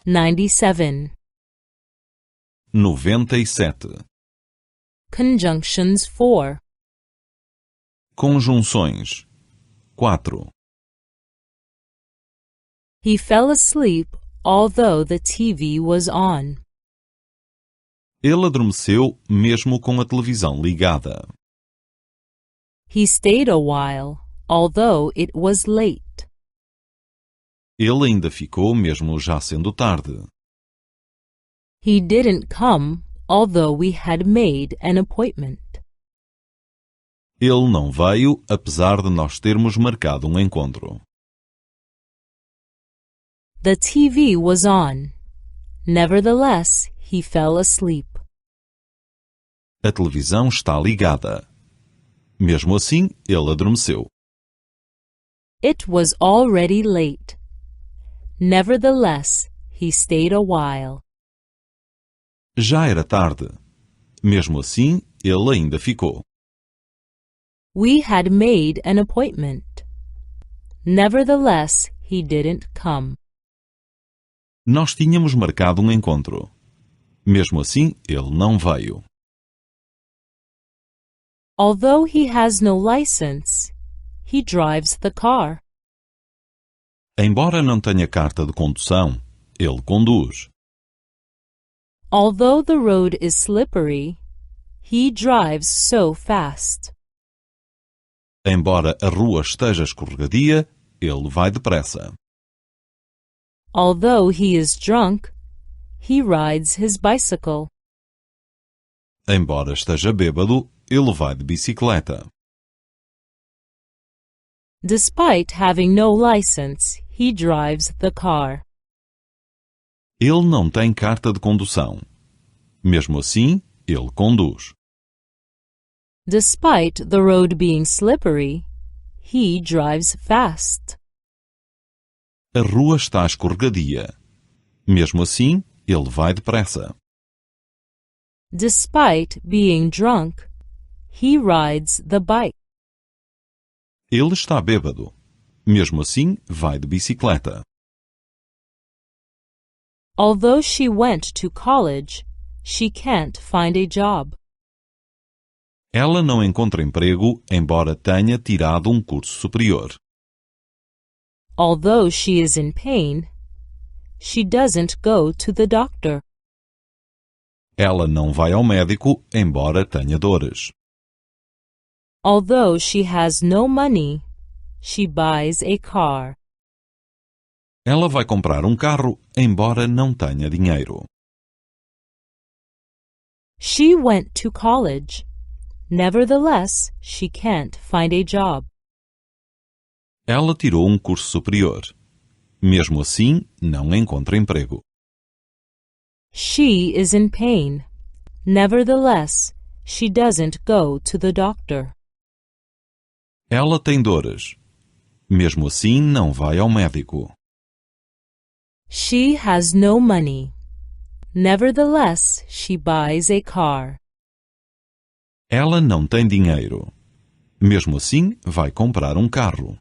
97. 97. Conjunctions 4. Conjunções 4. He fell asleep although the TV was on. Ele adormeceu mesmo com a televisão ligada. He stayed a while although it was late. Ele ainda ficou mesmo já sendo tarde. He didn't come although we had made an appointment. Ele não veio apesar de nós termos marcado um encontro. The TV was on. Nevertheless, he fell asleep. A televisão está ligada. Mesmo assim, ele adormeceu. It was already late. Nevertheless, he stayed a while. Já era tarde. Mesmo assim, ele ainda ficou. We had made an appointment. Nevertheless, he didn't come. Nós tínhamos marcado um encontro. Mesmo assim, ele não veio. Although he has no license, he drives the car. Embora não tenha carta de condução, ele conduz. Although the road is slippery, he drives so fast. Embora a rua esteja escorregadia, ele vai depressa. Although he is drunk, he rides his bicycle. Embora esteja bêbado, ele vai de bicicleta. Despite having no license, he drives the car. Ele não tem carta de condução. Mesmo assim, ele conduz. Despite the road being slippery, he drives fast. A rua está escorregadia. Mesmo assim, ele vai depressa. Despite being drunk, he rides the bike. Ele está bêbado. Mesmo assim, vai de bicicleta. Although she went to college, she can't find a job. Ela não encontra emprego, embora tenha tirado um curso superior. Although she is in pain, she doesn't go to the doctor. Ela não vai ao médico, embora tenha dores. Although she has no money, she buys a car. Ela vai comprar um carro, embora não tenha dinheiro. She went to college. Nevertheless, she can't find a job. Ela tirou um curso superior. Mesmo assim, não encontra emprego. She is in pain. Nevertheless, she doesn't go to the doctor. Ela tem dores. Mesmo assim, não vai ao médico. She has no money. Nevertheless, she buys a car. Ela não tem dinheiro. Mesmo assim, vai comprar um carro.